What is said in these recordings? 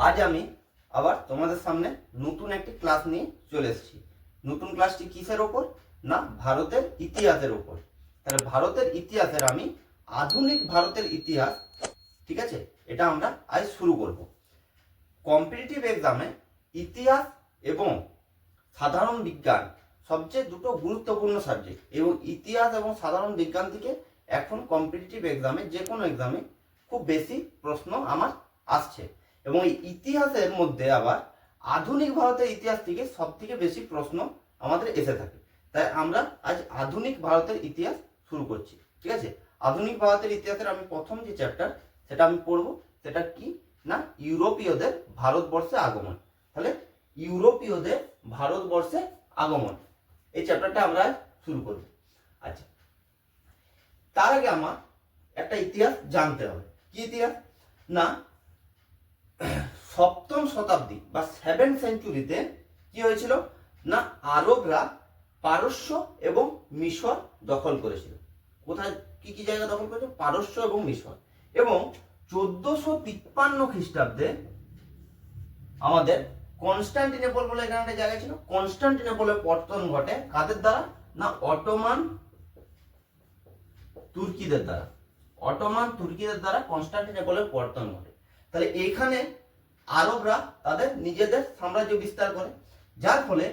আজ আমি আবার তোমাদের সামনে নতুন একটি ক্লাস নিয়ে চলে এসেছি। নতুন ক্লাসটি কিসের ওপর? না, ভারতের ইতিহাসের ওপর। তাহলে ভারতের ইতিহাসের আমি আধুনিক ভারতের ইতিহাস, ঠিক আছে, এটা আমরা আজ শুরু করব। কম্পিটিটিভ এক্সামে ইতিহাস এবং সাধারণ বিজ্ঞান সবচেয়ে দুটো গুরুত্বপূর্ণ সাবজেক্ট, এবং ইতিহাস এবং সাধারণ বিজ্ঞান থেকে এখন কম্পিটিটিভ এক্সামে যে কোনো এক্সামে খুব বেশি প্রশ্ন আমার আসছে, এবং এই ইতিহাসের মধ্যে আবার আধুনিক ভারতের ইতিহাস থেকে সব থেকে বেশি প্রশ্ন আমাদের এসে থাকে। তাই আমরা আজ আধুনিক ভারতের ইতিহাস শুরু করছি। ঠিক আছে, আধুনিক ভারতের ইতিহাসের আমি প্রথম যে চ্যাপ্টার সেটা আমি পড়ব, সেটা কি না, ইউরোপীয়দের ভারতবর্ষে আগমন। তাহলে ইউরোপীয়দের ভারতবর্ষে আগমন, এই চ্যাপ্টারটা আমরা শুরু করব। আচ্ছা, তার আগে আমার একটা ইতিহাস জানতে হবে। কি ইতিহাস? না, সপ্তম শতাব্দী বা 7th সেঞ্চুরিতে কি হয়েছিল না, আরবরা পারস্য এবং মিশর দখল করেছিল। কোথায় কি কি জায়গা দখল করেছিল? পারস্য এবং মিশর। এবং 1453 খ্রিস্টাব্দে আমাদের কনস্টান্টিনোপল বলে এখানে একটা জায়গা ছিল, কনস্টান্টিনোপলের পতন ঘটে কাদের দ্বারা? না, অটোমান তুর্কিদের দ্বারা। অটোমান তুর্কিদের দ্বারা কনস্টান্টিনোপলের পতন ঘটে। তাহলে এইখানে আরবরা তাদের নিজেদের সাম্রাজ্য বিস্তার করে, যার ফলে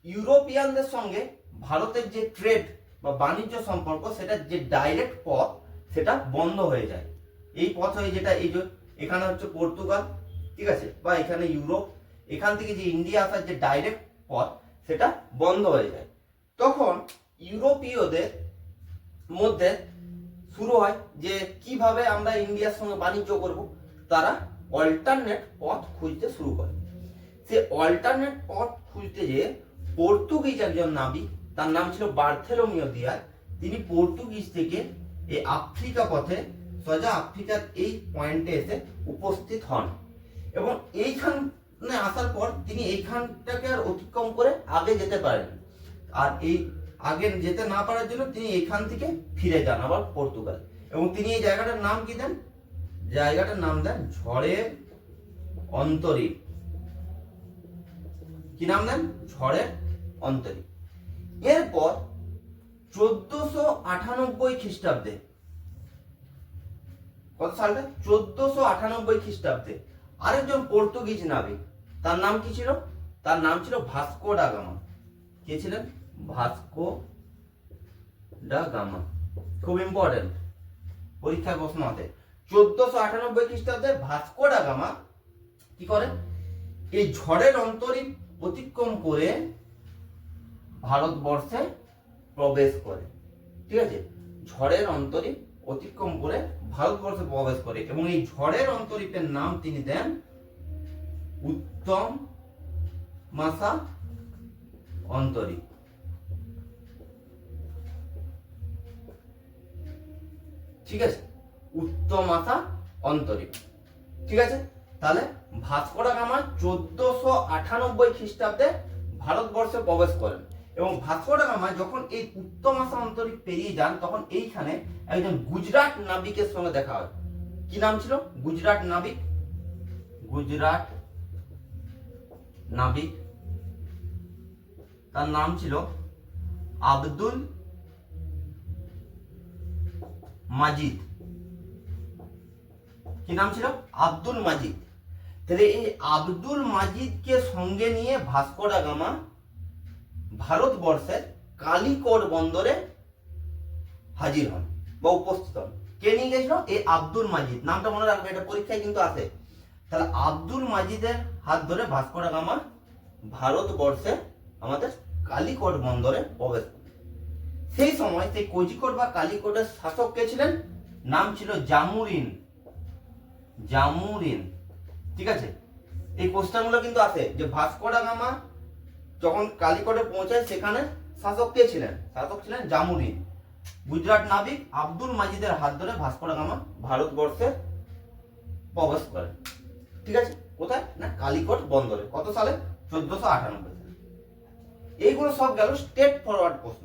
ইউরোপিয়ানদের সঙ্গে ভারতের যে ট্রেড বা বাণিজ্য সম্পর্ক, সেটা যে ডাইরেক্ট পথ সেটা বন্ধ হয়ে যায়। এই পথ হয়ে যেটা এই যে এখানে হচ্ছে পর্তুগাল, ঠিক আছে, বা এখানে ইউরোপ, এখান থেকে যে ইন্ডিয়া আসার যে ডাইরেক্ট পথ সেটা বন্ধ হয়ে যায়। তখন ইউরোপীয়দের মধ্যে শুরু হয় যে কিভাবে আমরা ইন্ডিয়ার সঙ্গে বাণিজ্য করব। তারা অল্টারনেট পথ খুঁজতে শুরু করে। সে অল্টারনেট পথ খুঁজতে যেয়ে পর্তুগিজ একজন নাবিক, তার নাম ছিল বার্থেলোমিও দিয়াজ, তিনি পর্তুগিজ থেকে এই আফ্রিকা পথে সোজা আফ্রিকার এই পয়েন্টে এসে উপস্থিত হন, এবং এইখানে আসার পর তিনি এইখানটাকে আর অতিক্রম করে আগে যেতে পারেন। আর এই আগে যেতে না পারার জন্য তিনি এখান থেকে ফিরে যান আবার পর্তুগাল, এবং তিনি এই জায়গাটার নাম কি দেন? জায়গাটার নাম দেন ঝড়ের অন্তরীপ। কি নাম দেন? ঝড়ের অন্তরীপ। এরপর 1498 খ্রিস্টাব্দে, কত সালে? 1498 খ্রিস্টাব্দে আরেকজন পর্তুগিজ নাবিক, তার নাম কি ছিল? তার নাম ছিল ভাস্কো ডা গামা। কে ছিলেন? Vasco da Gama. খুব ইম্পর্টেন্ট, পরীক্ষায় প্রশ্ন আছে। 1498 খ্রিস্টাব্দে ভাস্কো ডা গামা কি করে? এই ঝড়ের অন্তরীপ অতিক্রম করে ভারতবর্ষে প্রবেশ করে। ঠিক আছে, ঝড়ের অন্তরীপ অতিক্রম করে ভারতবর্ষে প্রবেশ করে, এবং এই ঝড়ের অন্তরীপের নাম তিনি দেন উত্তম মাসা অন্তরীপ। ঠিক আছে, উত্তম মাসা অন্তরীপ। ঠিক আছে, তাহলে ভাস্কো ডা গামা 1498 খ্রিস্টাব্দে ভারতবর্ষে প্রবেশ করেন, এবং ভাস্কো ডা গামা যখন এই উত্তম মাসা অন্তরীপ পেরিয়ে যান, তখন এইখানে একজন গুজরাট নাবিকের সঙ্গে দেখা হয়। কি নাম ছিল? গুজরাট নাবিক। গুজরাট নাবিক, তার নাম ছিল আব্দুল মাজিদ। কি নাম ছিল? আব্দুল মাজিদ। তাহলে এই আব্দুল মাজিদকে সঙ্গে নিয়ে ভাস্কো ডা গামা ভারতবর্ষের কালিকট বন্দরে হাজির হন বা উপস্থিত হন। কে নিয়ে গেছিল? এই আব্দুল মাজিদ। নামটা মনে রাখবে, এটা পরীক্ষায় কিন্তু আসে। তাহলে আব্দুল মাজিদের হাত ধরে ভাস্কো ডা গামা ভারতবর্ষে আমাদের কালিকট বন্দরে প্রবেশ করেন। সেই সময় সেই কোজিকোড বা কালিকটের শাসক কে ছিলেন? নাম ছিল জামুরিন। জামুরিন। ঠিক আছে, এই কোশ্চেনগুলো কিন্তু আসে যে ভাস্কো ডা গামা যখন কালিকটে পৌঁছায় সেখানে শাসক কে ছিলেন? শাসক ছিলেন জামুরিন। গুজরাট নাবিক আব্দুল মাজিদের হাত ধরে ভাস্কো ডা গামা ভারতবর্ষে প্রবেশ করেন। ঠিক আছে, কোথায়? না, কালিকট বন্দরে। কত সালে? 1498 সালে। এইগুলো সব গেল স্টেট ফরওয়ার্ড প্রশ্ন।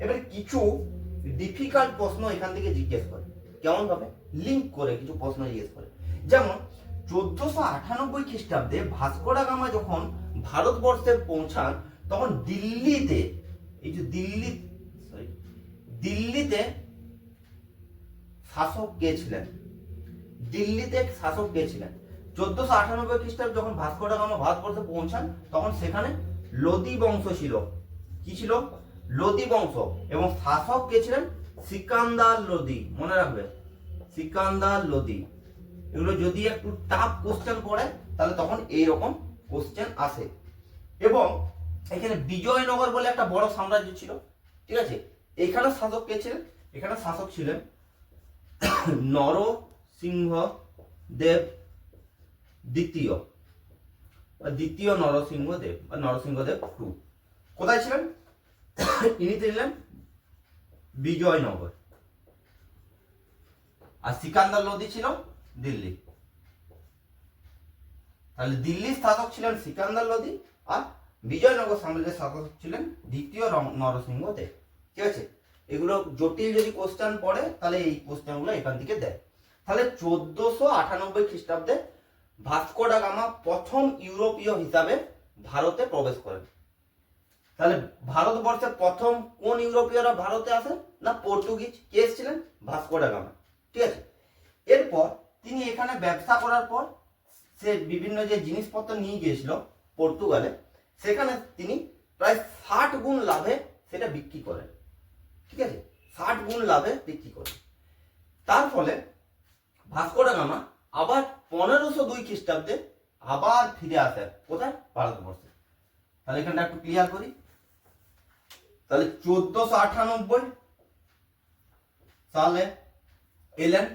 এবারে কিছু ডিফিকাল্ট প্রশ্ন এখান থেকে জিজ্ঞেস করে। কেমন ভাবে? লিঙ্ক করে কিছু প্রশ্ন জিজ্ঞেস করে। যেমন 1498 খ্রিস্টাব্দে ভাস্কো ডা গামা যখন ভারতবর্ষে পৌঁছান তখন দিল্লিতে, এই যে দিল্লিতে শাসক কে ছিলেন? দিল্লিতে শাসক কে ছিলেন? 1498 খ্রিস্টাব্দে যখন ভাস্কো ডা গামা ভারতবর্ষে পৌঁছান তখন সেখানে লোদি বংশ ছিল। কি ছিল? লোদি বংশ। এবং শাসক কে ছিলেন? সিকান্দার লোদি। মনে রাখবে, সিকান্দার লোদি। এগুলো যদি একটু টাফ কোশ্চেন পড়ে তাহলে তখন এইরকম কোশ্চেন আসে। এবং এখানে বিজয়নগর বলে একটা বড় সাম্রাজ্য ছিল, ঠিক আছে। এখানে শাসক কে ছিলেন? এখানে শাসক ছিলেন নরসিংহ দেব দ্বিতীয়, দ্বিতীয় নরসিংহ দেব বা নরসিংহ দেব টু। কোথায় ছিলেন? ইনি ছিলেন বিজয়নগর। আর সিকান্দার লোদি ছিল দিল্লি। তাহলে দিল্লির শাসক ছিলেন সিকান্দার লোদি আর বিজয়নগর সাম্রাজ্যের শাসক ছিলেন দ্বিতীয় নরসিংহ দেব। ঠিক আছে, এগুলো জটিল যদি কোশ্চেন পড়ে তাহলে এই কোশ্চেনগুলো এখান থেকে দেয়। তাহলে 1498 খ্রিস্টাব্দে ভাস্কো ডা গামা প্রথম ইউরোপীয় হিসাবে ভারতে প্রবেশ করেন। তাহলে ভারতবর্ষে প্রথম কোন ইউরোপীয়রা ভারতে আসে? না, পর্তুগিজ। কে এসেছিলেন? Vasco da Gama. ঠিক আছে, এরপর তিনি এখানে ব্যবসা করার পর সে বিভিন্ন যে জিনিসপত্র নিয়ে গিয়েছিল পর্তুগালে, সেখানে তিনি প্রায় 60 গুণ লাভে সেটা বিক্রি করেন। ঠিক আছে, 60 গুণ লাভে বিক্রি করেন। তার ফলে ভাস্কো ডা গামা আবার 1502 খ্রিস্টাব্দে আবার ফিরে আসেন। কোথায়? ভারতবর্ষে। তাহলে এখানটা একটু ক্লিয়ার করি। তাহলে 1498 সালে এলেন।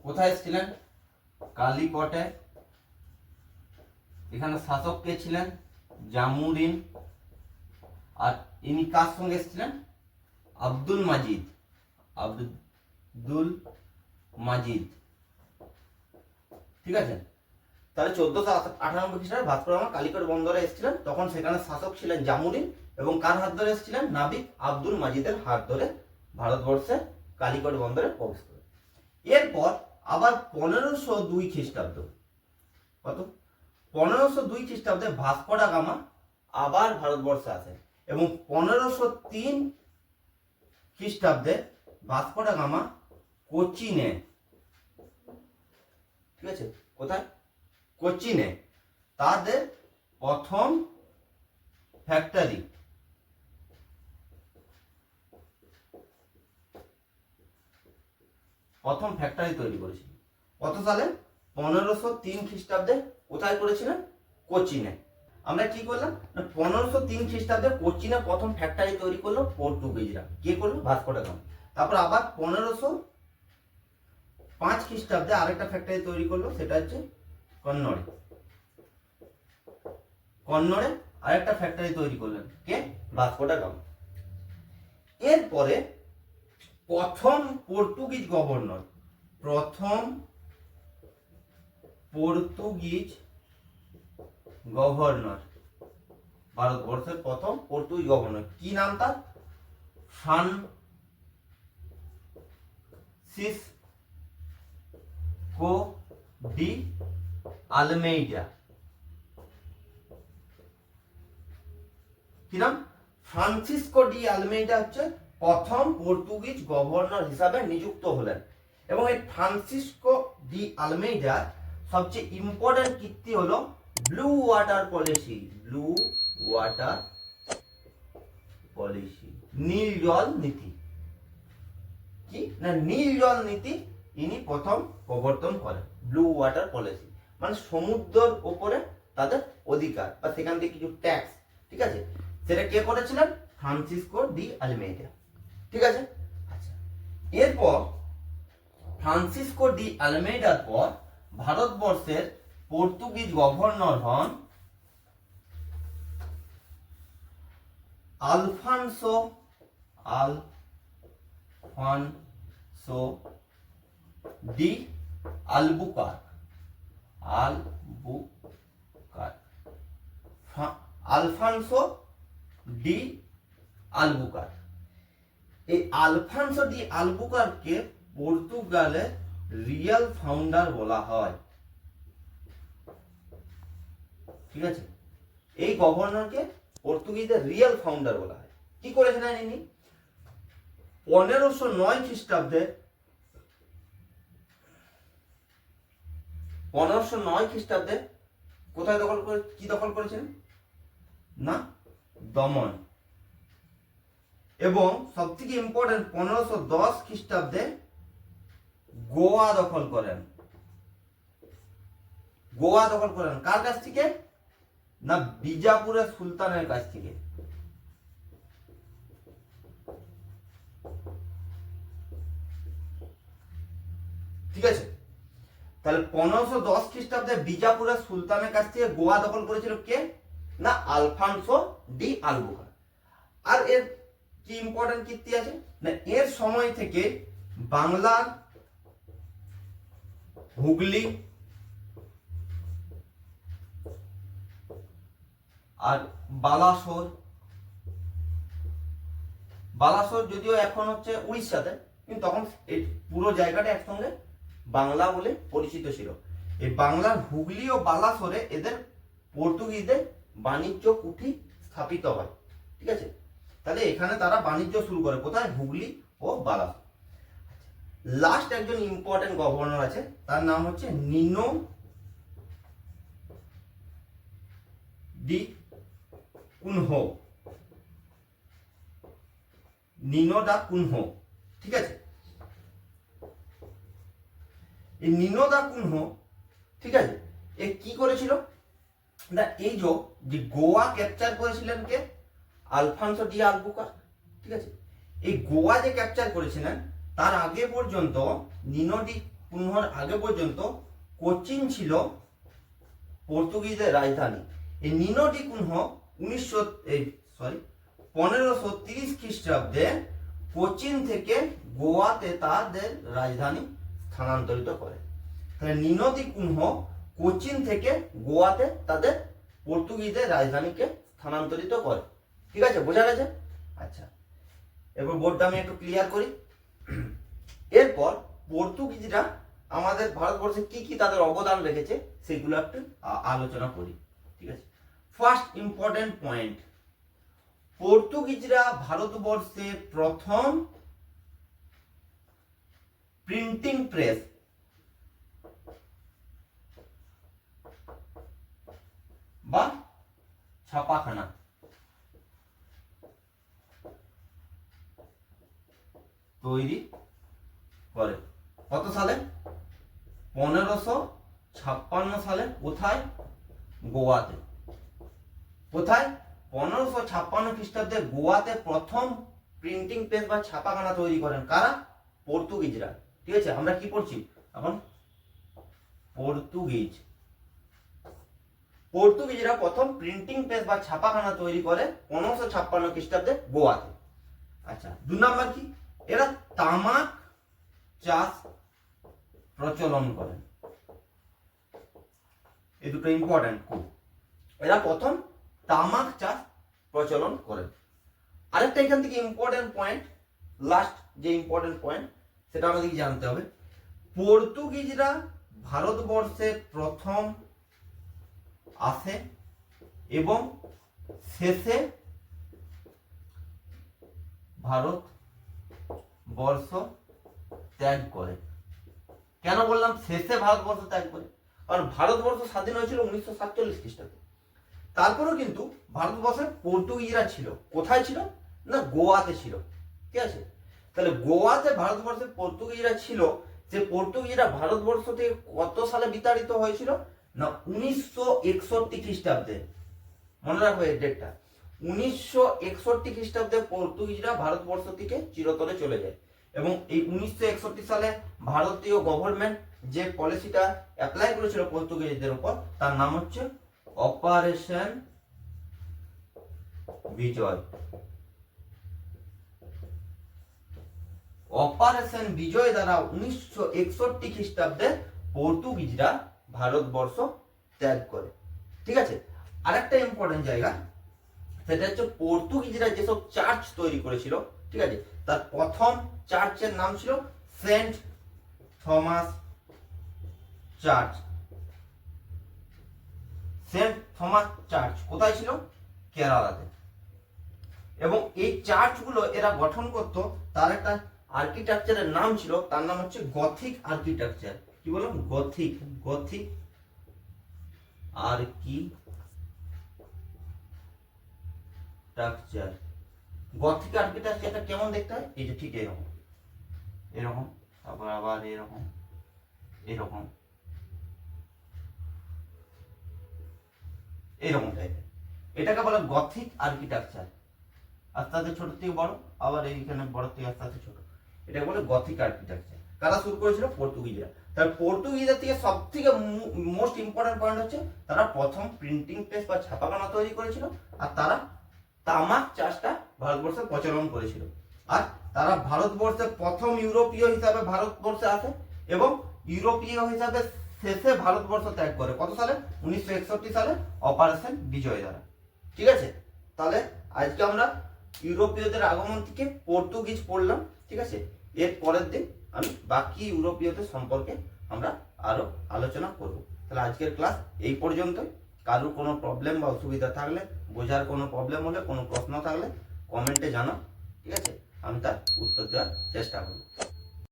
কোথায় এসেছিলেন? কালিকটে। এখানে শাসক কে ছিলেন? জামুরিন। আর ইনি কার সঙ্গে এসেছিলেন? আব্দুল মাজিদ। আব্দুল মাজিদ। ঠিক আছে, তাহলে 1498 খ্রিস্টাব্দে ভাস্কো ডা গামা কালিকট বন্দরে এসেছিলেন। তখন সেখানে শাসক ছিলেন জামুরিন এবং কার হাত ধরে এসেছিলেন? নাবিক আব্দুল মাজিদের হাত ধরে ভারতবর্ষে কালিকট বন্দরে প্রবেশ করেন। এরপর আবার 1502 খ্রিস্টাব্দ, কত? 1502 খ্রিস্টাব্দে ভাস্কো ডা গামা আবার ভারতবর্ষে আসেন এবং 1503 খ্রিস্টাব্দে ভাস্কো ডা গামা কোচিনে, ঠিক আছে, কোথায়? কোচিনে তাদের প্রথম ফ্যাক্টরি, তৈরি করেছিল। কত সালে? 1503 খ্রিস্টাব্দে। কোথায় করেছিলেন? কোচিনে। আমরা কি করলাম না, 1503 খ্রিস্টাব্দে কোচিনে প্রথম ফ্যাক্টরি তৈরি করলো পর্তুগিজরা। কে করলো? Vasco da Gama. তারপর আবার 1505 খ্রিস্টাব্দে আরেকটা ফ্যাক্টরি তৈরি করলো, সেটা হচ্ছে কন্নড়ে। কন্নড়ে আরেকটা ফ্যাক্টরি তৈরি করলেন কে? Vasco da Gama. এরপরে প্রথম পর্তুগিজ গভর্নর, ভারতবর্ষের প্রথম পর্তুগিজ গভর্নর, কি নাম তার? Francisco D Almeida. কি নাম? ফ্রান্সিসকো ডি আলমেইডা হচ্ছে প্রথম পর্তুগিজ গভর্নর হিসাবে নিযুক্ত হলেন। এবং এই ফ্রান্সিসকো ডি আলমেইডার সবচেয়ে ইম্পর্টেন্ট কীর্তি হলো blue water policy. Blue water policy, নীল জল নীতি। কি না, নীল জল নীতি ইনি প্রথম প্রবর্তন করেন। ব্লু ওয়াটার পলিসি মানে সমুদ্রের উপরে তাদের অধিকার বা সেখান থেকে কিছু ট্যাক্স, ঠিক আছে, সেটা কে করেছিলেন? Francisco D Almeida. ঠিক আছে, আচ্ছা, এরপর ফ্রান্সিসকো ডি আলমেইডার পর ভারতবর্ষের পর্তুগিজ গভর্নর হন Alfonso D Albuquerque. Alfonso D Albuquerque. এই আলফানসো ডি আলবুকারকে পর্তুগালের রিয়েল ফাউন্ডার বলা হয়। ঠিক আছে, এই গভর্নরকে পর্তুগিজের রিয়েল ফাউন্ডার বলা হয়। কি করেছিলেন ইনি? 1509 খ্রিস্টাব্দে 1509 খ্রিস্টাব্দে কোথায় দখল করেছেন না দমন, এবং সব থেকে ইম্পর্টেন্ট 1510 খ্রিস্টাব্দে গোয়া দখল করেন। গোয়া দখল করেন কার কাছ থেকে? না বিজাপুরের সুলতানের কাছ থেকে। ঠিক আছে, তাহলে 1510 খ্রিস্টাব্দে বিজাপুরের সুলতানের কাছ থেকে গোয়া দখল করেছিল কে? না আলফানসো ডি আলবুকার। আর এর কি ইম্পর্টেন্ট কীর্তি আছে না, এর সময় থেকে বাংলার হুগলি আর বালাসোর যদিও এখন হচ্ছে উড়িষ্যাতে, কিন্তু তখন এই পুরো জায়গাটা একসঙ্গে বাংলা বলে পরিচিত ছিল। এই বাংলার হুগলি ও বালাসোরে এদের পর্তুগিজদের বাণিজ্য কুঠি স্থাপিত হয়। ঠিক আছে, তাহলে এখানে তারা বাণিজ্য শুরু করে কোথায়? হুগলি ও বালাসোর। লাস্ট একজন ইম্পর্টেন্ট গভর্নর আছে, তার নাম হচ্ছে নিনো ডি কুনহো। নিনো দা কুনহো। ঠিক আছে, এই নিনো দা কুনহো, ঠিক আছে, এ কি করেছিল না, এই যে গোয়া ক্যাপচার করেছিলেন কে? Alfonso D আলবুকার। ঠিক আছে, এই গোয়া যে ক্যাপচার করেছিলেন তার আগে পর্যন্ত, নিনো ডি কুনহোর আগে পর্যন্ত কোচিন ছিল পর্তুগিজের রাজধানী। এই নিনো ডি কুনহো 1530 খ্রিস্টাব্দে কোচিন থেকে গোয়াতে তাদের রাজধানী স্থানান্তরিত করে। তাহলে নিনো ডি কুনহো কোচিন থেকে গোয়াতে তাদের পর্তুগিজের রাজধানীকে স্থানান্তরিত করে। ঠিক আছে, বোঝা গেছে? আচ্ছা, এরপর বোর্ডটা আমি একটু ক্লিয়ার করি। এরপর পর্তুগিজরা আমাদের ভারতবর্ষে কি কি তাদের অবদান রেখেছে সেগুলো একটু আলোচনা করি। ঠিক আছে, ফার্স্ট ইম্পর্টেন্ট পয়েন্ট, পর্তুগিজরা ভারতবর্ষে প্রথম প্রিন্টিং প্রেস বা ছাপাখানা তৈরি করে। কত সালে? 1556 সালে। কোথায়? গোয়াতে। কোথায়? 1556 খ্রিস্টাব্দে গোয়াতে প্রথম প্রিন্টিং প্রেস বা ছাপাখানা তৈরি করেন কারা? পর্তুগিজরা। ঠিক আছে, আমরা কি পড়ছি এখন? পর্তুগিজরা প্রথম প্রিন্টিং প্রেস বা ছাপাখানা তৈরি করে 1556 খ্রিস্টাব্দে গোয়াতে। আচ্ছা, 2 নাম্বার কি? এরা তামাক চাষ প্রচলন করেন। এই দুটো ইম্পর্টেন্ট খুব। এরা প্রথম তামাক চাষ প্রচলন করেন। আরেকটা এখান থেকে ইম্পর্টেন্ট পয়েন্ট, লাস্ট যে ইম্পর্টেন্ট পয়েন্ট সেটা আমাদেরকে জানতে হবে। পর্তুগিজরা ভারতবর্ষে প্রথম আসে এবং শেষে ভারতবর্ষ ত্যাগ করে। কেন বললাম শেষে ভারতবর্ষ ত্যাগ করে? কারণ ভারতবর্ষ স্বাধীন হয়েছিল 1947 খ্রিস্টাব্দে। তারপরেও কিন্তু ভারতবর্ষে পর্তুগিজরা ছিল। কোথায় ছিল? না গোয়াতে ছিল। ঠিক আছে, তাহলে গোয়াতে ভারতবর্ষে পর্তুগিজরা ছিল। যে পর্তুগিজরা ভারতবর্ষ থেকে কত সালে বিতাড়িত হয়েছিল? না 1961 খ্রিস্টাব্দে। মনে রাখো এই ডেটটা, 1961 খ্রিস্টাব্দে পর্তুগিজরা ভারতবর্ষ থেকে চিরতরে চলে যায়। এবং এই 1961 সালে ভারতীয় গভর্নমেন্ট যে পলিসিটা অ্যাপ্লাই করেছিল পর্তুগিজদের উপর, তার নাম হচ্ছে অপারেশন বিজয়। অপারেশন বিজয় দ্বারা 1961 খ্রিস্টাব্দে পর্তুগিজরা ভারতবর্ষ ত্যাগ করে। ঠিক আছে, আরেকটা ইম্পর্টেন্ট জায়গা, সেটা হচ্ছে পর্তুগিজরা যেসব চার্চ তৈরি করেছিল ঠিক আছে। তার প্রথম চার্চের নাম ছিল saint Thomas church. Saint Thomas church কোথায় ছিল? কেরালাতে। এবং এই চার্চগুলো এরা গঠন করত, তার একটা আর্কিটেকচারের নাম ছিল, তার নাম হচ্ছে গথিক আর্কিটেকচার। কি বললাম? গথিক। Gothic architecture. গথিক আর্কিটেকচারটা কেমন দেখতে হয়? এই যে ঠিক এরকম এরকম, তারপর আবার এরকম এরকম এরকম টাইপের, এটাকে বলে গথিক আর্কিটেকচার। আস্তে আস্তে ছোট থেকে বড়, আবার এইখানে বড় থেকে আস্তে আস্তে ছোট, এটাকে বলে গথিক আর্কিটেকচার। কারা শুরু করেছিল? পর্তুগিজরা। তাহলে পর্তুগিজদের থেকে সব থেকে মোস্ট ইম্পর্টেন্ট পয়েন্ট হচ্ছে তারা প্রথম প্রিন্টিং প্রেস বা ছাপাখানা তৈরি করেছিল, আর তারা তামাক চাষটা ভারতবর্ষে প্রচলন করেছিল। আর তারা ভারতবর্ষে প্রথম ইউরোপীয় হিসাবে ভারতবর্ষে আসে এবং ইউরোপীয় হিসাবে শেষে ভারতবর্ষ ত্যাগ করে। কত সালে? 1961 সালে অপারেশন বিজয় দ্বারা। ঠিক আছে। তাহলে আজকে আমরা ইউরোপীয়দের আগমন থেকে পর্তুগিজ পড়লাম। ঠিক আছে। এর পরের দিন আমি বাকি ইউরোপীয়দের সম্পর্কে আমরা আরো আলোচনা করব। তাহলে আজকের ক্লাস এই পর্যন্তই। কারোর কোনো প্রবলেম বা অসুবিধা থাকলে, বোঝার কোনো প্রবলেম হলে, কোনো প্রশ্ন থাকলে কমেন্টে জানাও। ঠিক আছে, আমি তার উত্তর দেওয়ার চেষ্টা করব।